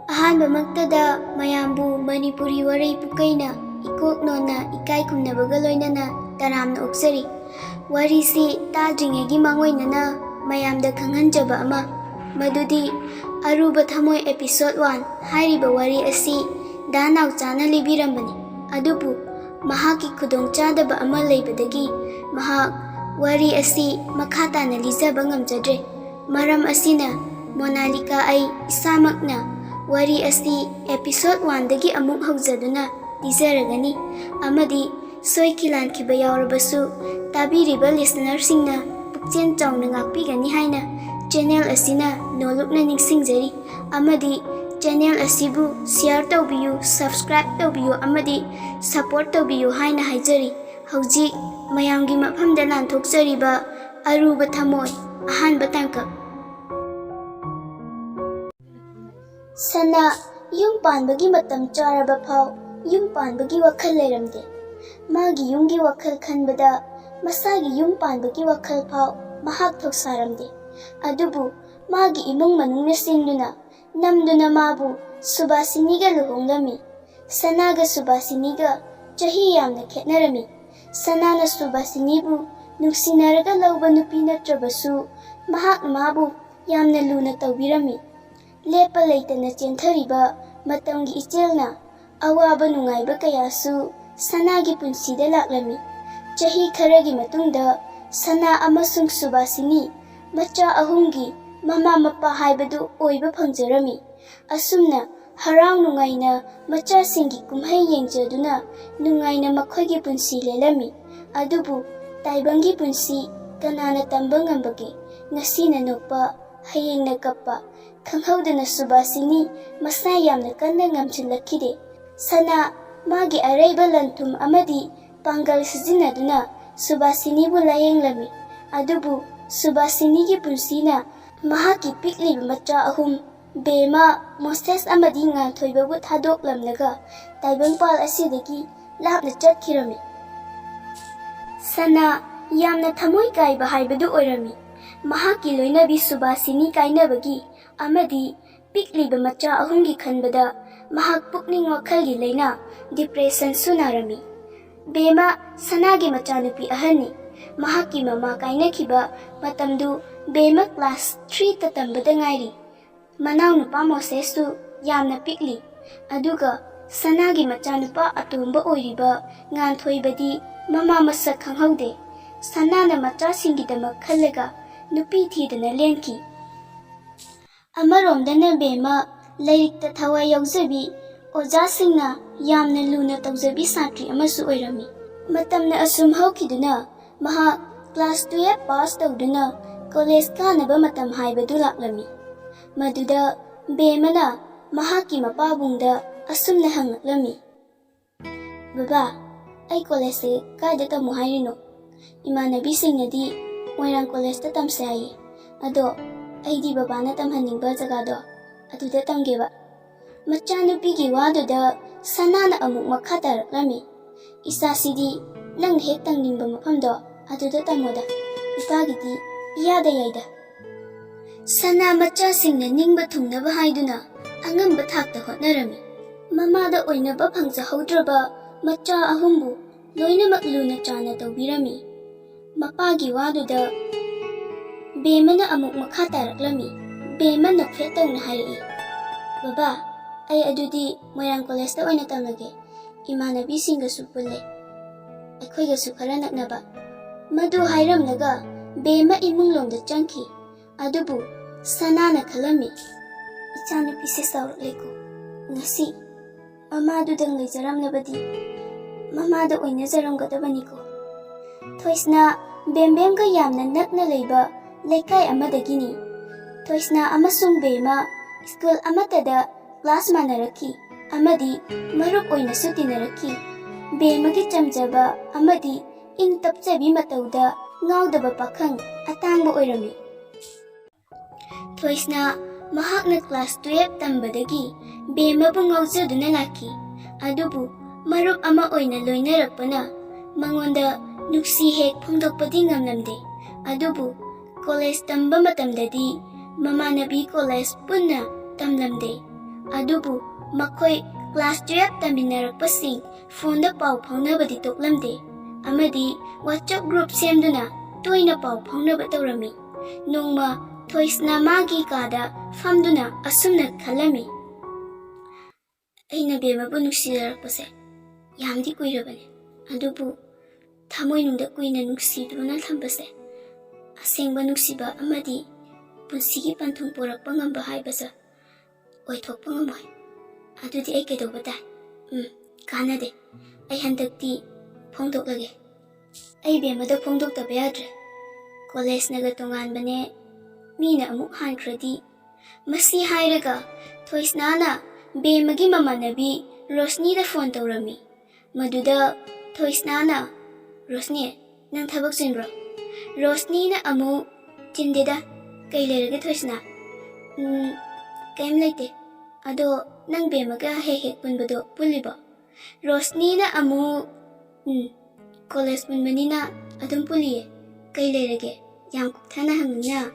Ahanbamaktada mayambu Manipuri Wari pukaina ikok nona ikai kumnabaga loinana taramna oksari. Wari si tadringegi mangoinana mayamda khanghanjaba ama madudi Aruba Thamoi Episode-1 hairiba wari asi da NAOCHAna libirambani. Adubu mahaki khudongchadaba ama leibadagi mahak wari asi makha tana lijaba ngamjadre. Maram asina Monalika ai isamakna wari asi Episode-1 dagi amuk haujaduna dizaragani amadi soikilan kiba yaurabasu tabiriba listenersingna pukchen chawna ngakpigani haina channel asina nolukna ningsingjari amadi channel asibu share tawbiyu subscribe tawbiyu amadi support tawbiyu haina haijari hauji mayamgi mafamda lanthokjariba Aruba Thamoi ahanba tangkak. Sana yung panbagi matam charaba phau yung panbagi wakhal leiramde. Magi yungi wakhal khanbada masagi yung panbagi wakhal phau mahak thoksaramde. Adubu magi imung manungna singduna namduna mabu Subhasiniga luhonglami. Sanaga Subhasiniga chahi yamna khetnarami. Sanana Subhasinibu nungsinaraga lauba nupi natrabasu mahak mabu yamna luna tawbirami. Lepa leitana chenthariba matamgi ichelna awaba nungaiba kayasu sanagi punsida laklami. Chahi kharagi matungda sana amasung Subhasini macha ahumgi mama mapa haibadu oiba phangjarami. Asumna harang nungaina macha singi kumhai yengjaduna nungaina makhoigi punsi lelami. Adubu taibangi punsi kanana tamba ngambage ngasina nokpa hayengna kappa khanghaudana Subhasini masa yamna kanna ngamchilakide. Sana magi araiba lantum amadi pangal sizinaduna Subhasinibu layenglami. Adubu Subhasinigi punsina mahaki pikliba macha ahum Bema Moses amadi ngalthoibabu thadoklamnaga taibangpal asidagi lapna chatkirami. Sana yamna thamoi kaiba haibadu oirami. Mahaki loinabi Subhasini kainabagi amadi pikliba macha ahumgi khanbada mahak pukning wakhalgi leina depression sunarami. Bema sanagi machanupi ahani mahaki mama kainakhiba matamdu Bema class 3 tatambada ngairi. Manau nupa Mosesu yamna pikli aduga sanagi machanupa atumba oiriba nganthoibadi mama masak khanghaude. Sanana macha singidamak khallaga nupi thidana lenki. Amaromdana Bema lairikta thawai yaujabi ojasingna yamna luna tawjabi satri amasu oirami. Matamna asum haukiduna maha class 12 pass tawduna college kanaba matam haibadu laklami. Maduda Bemana mahaki mapabungda asumna hangaklami. Baba, ay college kada tamu hairino. Imanabisingnadi moirang college ta tamse hayi. Ado ay di babana tamhaningba jagado aduda tamgeba. Machanupigi waduda sanana amuk makhataraklami. Isasidi nang hek tangningba mafamdo aduda tamoda. Ipagidi iyada yaida. Sana macha singna ningba thungnaba haiduna angamba thakta hotnarami. Mamada oinaba phangjahodraba macha ahumbu loinamak luna chana tawbirami. Mapagi waduda Bemana amuk makha taraklami. Bema nokfet tawna hairi. Baba, ay adudi moirang college ta oina tamlage. Imanabisingasu pulle. Aikhoigasu khara naknaba. Madu hairamnaga Bema imunglongda changki. Adubu sanana khalami. Ichanupi se saurakleko. Ngasi mamadudang leijaramnabadi mamada oina jaramgadabaniko. Thoisna Bembemga yamna nakna leiba leikai amadagini. Thoisna amasung Bema school amatada class manaraki amadi marup oina sutinaraki. Bemagi chamjaba amadi ing tapchabi matauda ngaudaba pakhang atangba oirami. Thoisna mahakna class 12 tambadagi Bema bu ngaujaduna laki. Adubu Marup ama oina loinarakpana mangonda nuksi hek phongdokpadi ngamlamde. Adubu college tamba matamdadi mamanabi college punna tamlamde. Adubu makhoi class 12 taminarakpasing phone da pau phaunabadi toklamde. Amadi WhatsApp group semduna toina pau phaunaba tawrami. Nongma thoisna magi kada famduna asumna khalami. Aina bemabu nuksidarakpase yamdi kuirabane. Adubu Thamoi nungda kuina nuksiduna thambase asengba nuksiba amadi punsigi panthung porakpa ngamba haibasa oithokpa ngamoi. Adudi ai kedauba dai kanade ai handakti phongdoklage. Ai bemada phongdoktaba yadre. College naga tonganbane mina amuk hankradi masi hairaga thoisnana bemagi mamanabi Rosni da phone tawrami. Maduda thoisnana Rosni nang thabak chinbro. Rosni na amu chindeda kai lerage thoisna kaim laite ado nang bemaga he punbado puliba. Rosni na amu college punbanina adum puliye kai lerage yam kuthana hangna.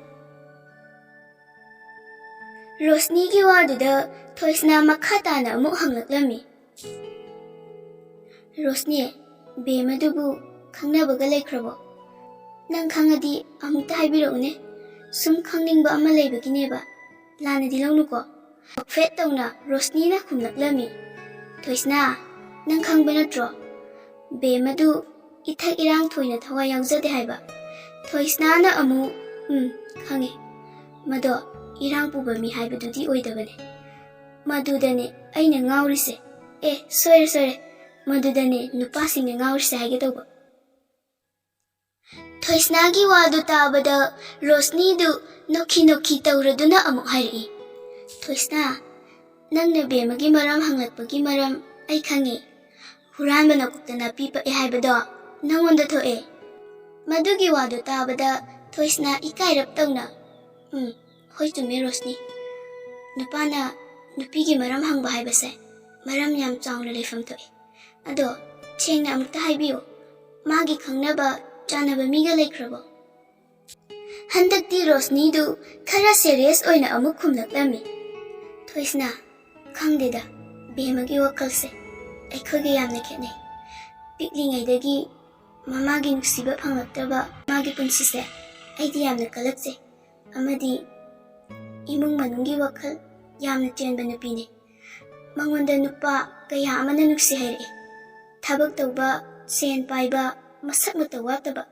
Rosni gi waduda thoisna makhata na amu hanglaklami. Rosni bemadubu khangnabaga laikhrabo. Nang khangadi amukta haibiraune sum khangningba ama leibagineba lanadi launuko. Fet tawna Rosni na khumlaklami. Thoisna nang khangba natro bemadu ithak irang thoina thawai yaujade haiba. Thoisna na amu khange mado irang puba mi haibadudi oidabane. Madudane aina ngaurise sore madudane nupasingna ngaurise haige tawba. Thoisnagi wadu tabada Rosni du nokhi tawraduna amuk hairi. Thoisna nangna bemagi maram hanglakpagi maram ai khange. Huranba nakuktana pipa haibado nangonda thoe. Madugi wadu tabada Thoisna ikairap tawna hoi chume Rosni. Nupana nupigi maram hangba haibase maram yam chawna leifam thoe. Ado chengna amukta haibiyo magi khangnaba chanaba miga laikhrabo. Handakti Rosni du khara serious oina amuk khumlaklami. Thoisna khangdeda bemagi wakalse aikhoge yamna khenai. Piklingaidagi mamagi nuksiba phanglaktaba magi punsise aidi yamna kalakse amadi imung manungi wakal yamna chenba nupine. Mangonda nupa kaya amana nuksi haire. Thabak tawba sen paiba masak mata wataba.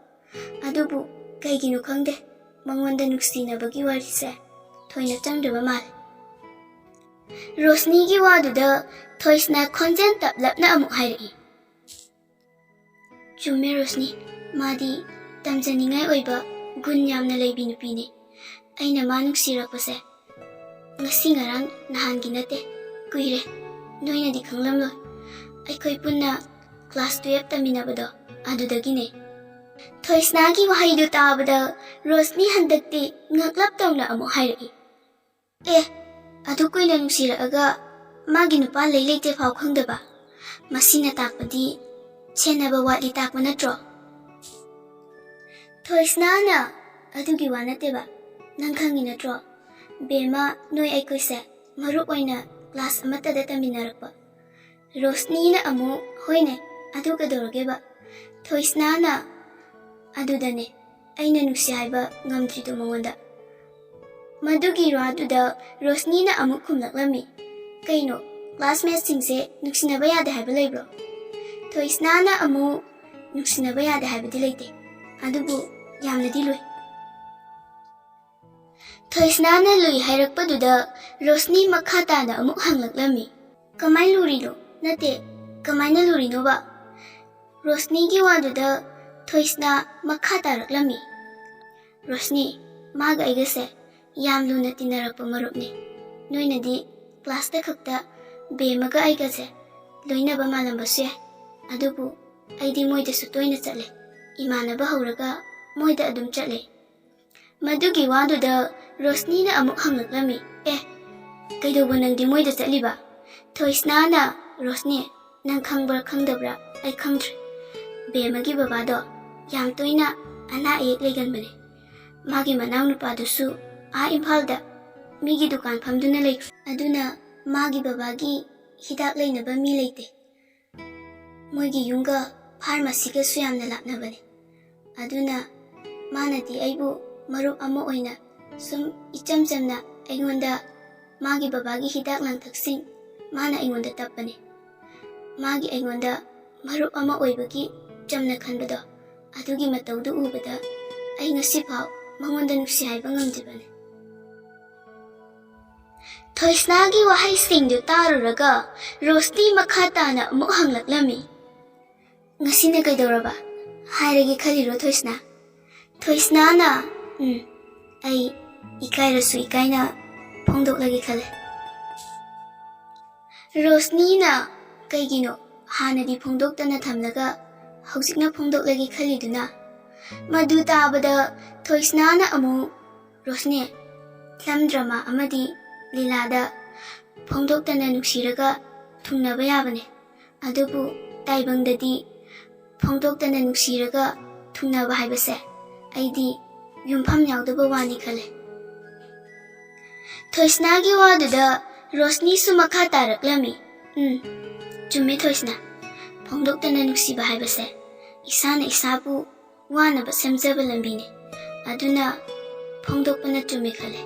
Adubu kaigino khangde mangonda nuksinabagi warise thoina changdaba mal. Rosni gi waduda thoisna khonjen taplapna amuk hairi. Chume Rosni madi tamjaningai oiba gun yamna leibi nupine. Aina ma nuksirakpase ngasi ngarang nahangi nate kuire noinadi khanglamloi. Aikhoi punna class 12 taminabado adudagine. Thoisnagi wahaidu tabada Rosni handakti ngaklap tawna amuk hairi. Adu kuina nuksiraaga magi nupa leileite phau khangdaba masina takpadi chenaba watli takpa natro. Thoisnana adugi wanateba nang khangi natro bema noi aikoise marup oina class amatada taminarakpa. Rosni na amu hoine adu kadorogeba. Thoisnana adudane aina nuksi haiba ngamdrido mangonda. Madugi raduda Rosni na amuk khumlaklami. Kaino classmates singse nuksinaba yade haiba leibro. Thoisnana amu nuksinaba yade haibadi leite. Adubu yamna di lui. Thoisnana lui hairakpaduda Rosni makhata na amuk hanglaklammi. Kamai lurino nate kamaina lurino ba. Rosni gi waduda Thoisna makhata raklammi. Rosni maga aigase yam luna tinarakpa marupni. Noinadi class ta khakta bemaga aigase loinaba malambasye. Adubu aidi moida su toina chatle. Imanaba hauraga moida adum chatle. Madugi waduda Rosni na amuk hanglaklammi. Kaidoba nangdi moida chatliba. Thoisna na Rosni Nang khangbar khangdabra ai khangdre. Bemagi babado yam toina ana ek leganbane. Magi manaw nupadusu Imphalda migi dukan phamduna lei. Aduna magi babagi hidak leinaba mi leite. Moigi yunga pharmacy ga su yamna lapnabane. Aduna manadi aibu marup ama oina sum icham chamna aingonda magi babagi hidak langtaksing mana aingonda tappane. Magi aingonda marup ama oibagi chamna khanbado adugi mataudu ubada ai ngasi phau mangonda nuksi haiba ngamdibane. Thoisnagi wahai singdu taruraga Rosni makha tana amuk hanglaklami. Ngasina kaidoraba hairagi khaliro Thoisna. Thoisna na ai ikairasu ikaina phongdoklagi khale. Rosni na kaigino hanadi phongdoktana thamlaga haujikna phongdoklagi khaliduna. Madu tabada Thoisna na amu Rosni film drama amadi Lilada phongdoktana nuksiraga thungnaba yabane. Adubu taibangdadi phongdoktana nuksiraga thungnaba haibase aidi yumpham yaudaba wani khale. Thoisnagi waduda Rosni su makha taraklami. Chumme Thoisna. Phongdoktana nuksiba haibase isana isabu wanaba semjaba lambine. Aduna phongdokpana chumme khale.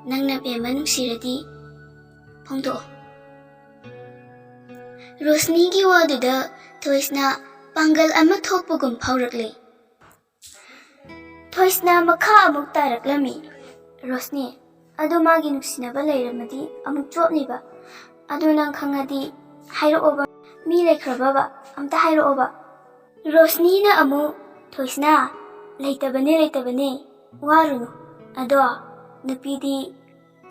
Nangna bema nuksiradi phongdo. Rosnigi waduda Thoisna pangal ama thokpagum phaurakle. Thoisna makha amuk taraklami. Rosni adu magi nuksinaba leiramadi amuk chopniba. Adu nang khangadi hairooba mi leikrababa amta hairooba. Rosni na amu Thoisna leitabane warunu. Ado nupidi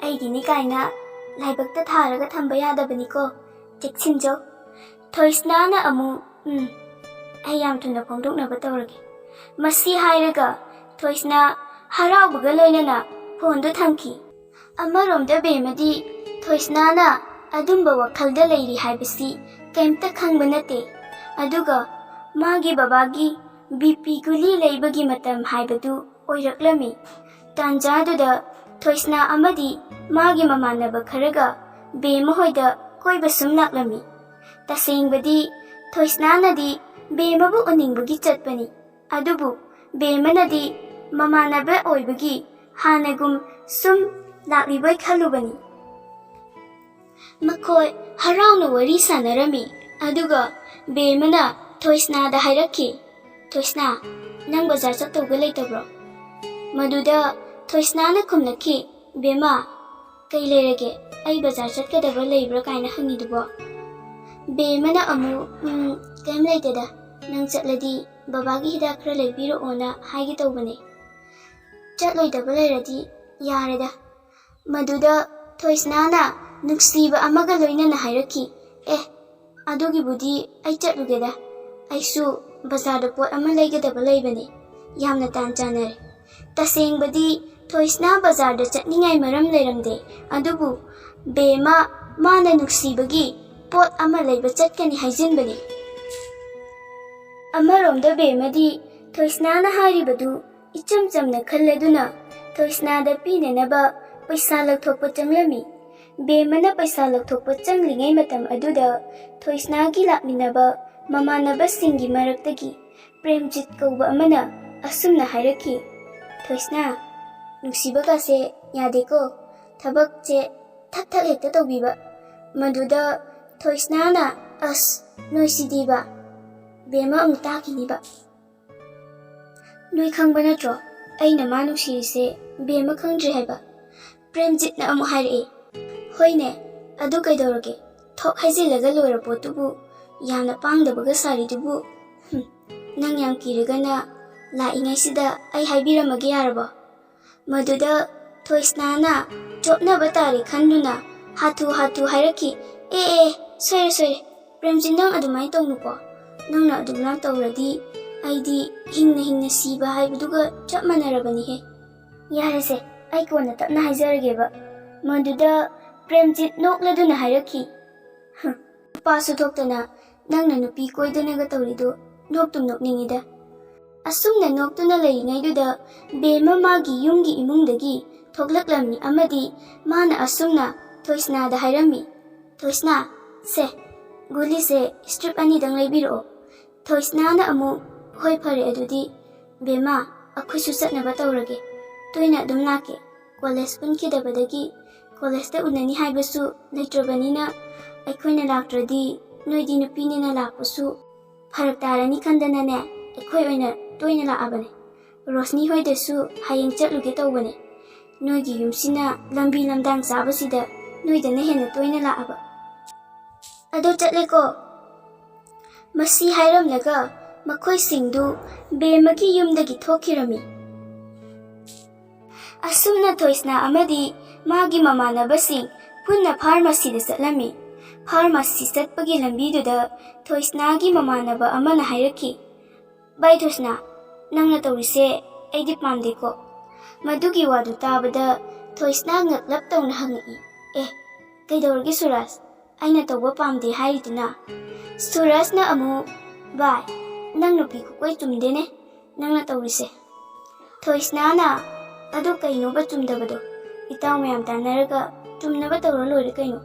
aigini kaina laibakta tharaga thamba yadabaniko cheksinjo. Thoisna na amu ai yam thuna phongdoknaba tawrage. Masi hairaga Thoisna haraubaga loinana phondu thamki. Amaromda bemadi Thoisna na adumba wakhalda leiri haibasi kaimta khangba nate. Aduga magi babagi BP guli leibagi matam haibadu oiraklami. Tanjaduda Thoisna amadi magi mamanaba kharaga bema hoida koiba sum laklami. Tasengbadi Thoisna nadi bemabu oningbagi chatpani. Adubu bema nadi mamanaba oibagi hanagum sum laklibai khalubani. Makoi harauna wari sanarami. Aduga bemana Thoisna da hairaki. Thoisna nang bazar chattauga leitabro. Maduda Thoisna na kumnaki. Bema kai leirage ai bazar chatkadaba leibra kaina hangidubo. Bema na amu kaim leiteda nang chatladi babagi hidak khara leibiro ona haigi tawbane. Chatloidaba leiradi yareda. Maduda Thoisna na nuksiba amaga loinana hairaki. Adugi budi ai chatlugeda. Aisu bazarda pot ama leigadaba leibane. Yamna tan chanare. Tasengbadi Thoisna bazarda chatningai maram leiramde. Adubu bema mana nuksibagi pot ama leiba chatkani haijinbane. Amaromda bemadi Thoisna na haribadu icham chamna khalleduna Thoisna da pinenaba paisa lakthokpa changlami. Bemana paisa lakthokpa changlingai matam aduda Thoisna gi lakminaba mamanaba singi maraktagi Premjit kauba amana asumna hairaki. Thoisna nuksiba kase yadeko thabak che thak hekta tawbiba. Maduda Thoisna na noisidiba bema amtakiniba. Noi khangba natro aina ma nuksirise bema khangdri haiba. Premjit na amu haire. Hoine adu kaidorage thok haijilaga loira potubu yamna pangdabaga saridubu. Nang yam kirigana laingaisida ai haibiramage yaraba. Maduda Thoisna na chopnaba tari khanduna hatu hairaki. Soire Premjit nang adumai tawnuko. Nangna adumna tawradi aidi hingna siba haibaduga chap manarabani he. Yarese ai kona tapna haijarageba. Maduda Premjit nokladuna hairaki. Pasu thoktana nangna nupi koidanaga tawrido noktum nokningida. Asumna noktuna lairingaiduda Bema magi yumgi imungdagi thoglaklamni amadi mana asumna Thoisnada hairami. Thoisna, se, guli se strip anidang laibiro. Thoisnana amu hoi phare adudi Bema akhusu satnaba tawrage. Toina adum lake college punkidabadagi college da unani haibasu leitrabanina aikhoina laktradi noidi nupinina lakpasu pharak tarani khandanane aikhoi oina toina laabane. Rosni hoidasu hayeng chatluge tawbane. Noigi yumsina lambi lamdang sabasida noidana hena toina laaba. Ado chatleko. Masi hairamlaga makhoi singdu Bemagi yumdagi thokirami. Asumna Thoisna amadi magi mamanabasing punna pharmacy da chatlami. Pharmacy chatpagi lambiduda Thoisnagi mamanaba amana hairaki. Bai Thoisna, nangna tawrise aidi pamdeko. Madugi wadu tabada Thoisna ngaklap tawna hangai. Kaidawrgi Suras, aina tawba pamde hairiduna. Surasna amu, bai, nang nupi ko koi tumdene, nangna tawrise. Thoisna na, adu kaino ba tumdabado. Itaw mayam tanaraga tumnaba tawra lori kaino.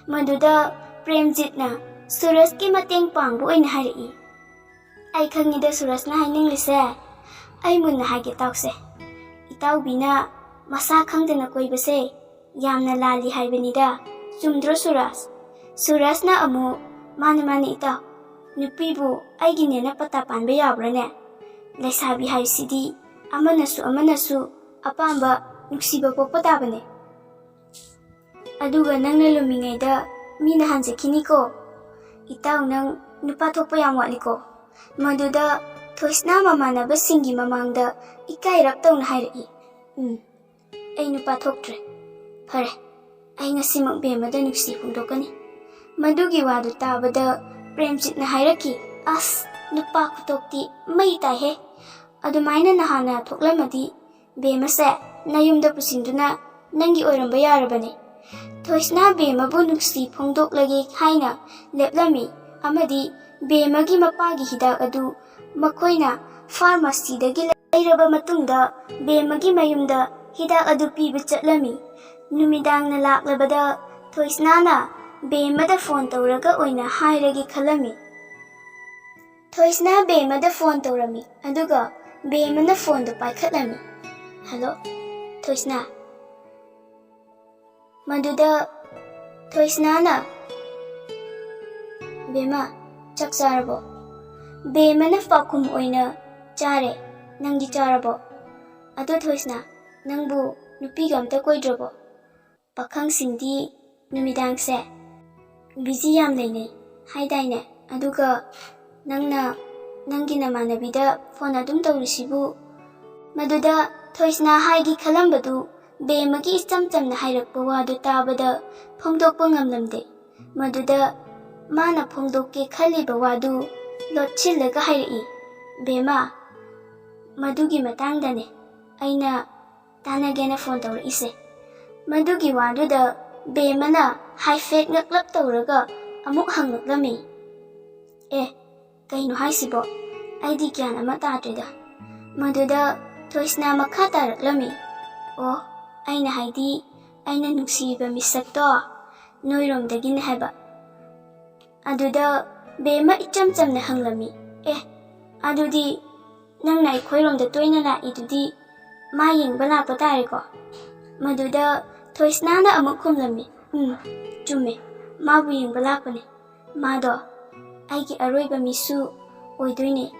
Maduda Premjitna Suraski mateng pangbu oina hairi. Ai khangida Surasna haininglise. Ai munna haige tawse. Itaw bina masa khangdana koibase yamna lali haibanida. Chumdro Suras. Surasna amu mani itaw. Nupibu aiginena pata panba yabrane. Laisabi haisidi amanasu apamba nuksiba popotabane. Aduga nangna lumingaida mina hanjakini ko. Itaw nang nupa thokpa yam watliko. Maduda Thoisna mamanabasingi mamangda ikairap tawna hairi. Ai nupa thoktre. Phare, ai ngasimak Bemada nuksi phungdokani. Madugi wadu tabada Premjitna hairaki. As, nupa kutokti MEITEI he. Adumaina nahana thoklamadi Bemase nayumda pusinduna nangi oiramba yarabane. Thoisna Bemabu nuksi phongdoklage haina leplami amadi Bemagi mapagi hidak adu makhoina pharmacy dagi lairaba matungda Bemagi mayumda hidak adu piba chatlami. Numidangna laklabada Thoisnana Bemada phone tawraga oina hairagi khalami. Thoisna Bemada phone tawrami aduga Bemana phone do paikhatlami. Hello, Thoisna. Maduda Thoisnana Bema chak charabo. Bemana pakum oina chare nangdi charabo. Ado Thoisna nangbu nupiga amta koidrabo. Pakhang singdi numidangse busy yam leine haidaine aduga nangna nangi namanabida phone adum tawrisibu. Maduda Thoisna haigi khalambadu Bemagi istamtamna hairakpa wadu tabada phongdokpa ngamlamde. Maduda mana phongdokke khaliba wadu lotchillaga hairi. Bema madugi matangdane aina tanagena phone tawraise. Madugi waduda Bemana haifet ngaklap tawraga amuk hangaklami. Kaino haisibo aidi gyan ama tatreda. Maduda Thoisna makha taraklami. Aina haidi aina nuksiba misakto noiromdagina haba. Aduda Bema ichamchamna hanglami. Adudi nangna ikhoiromda toina laidudi ma yengba lakpa tareko. Maduda Thoisnana amuk khumlami. Chumme, mabu yengba lakpane. Mado aigi aroiba misu oidoine.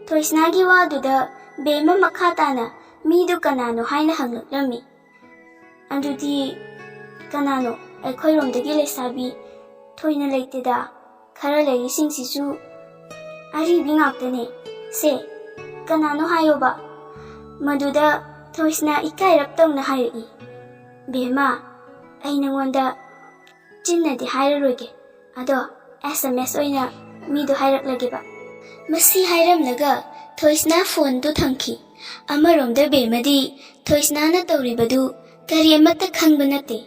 Thoisnagi waduda Bema makhatana midu kanano haina hangaklami. Adudi kanano aikhoiromdagi lesabi thoina leiteda khara leirisingsisu aribi ngaktane. Se kanano hayoba. Maduda Thoisna ikairap tawna hairi. Bema ai nangonda chinnadi hairaroige. Ado SMS oina midu hairaklageba. Masi hairamlaga Thoisna phone do thamki. Amaromda Bemadi Thoisnana tawribadu kari amata khangba nate.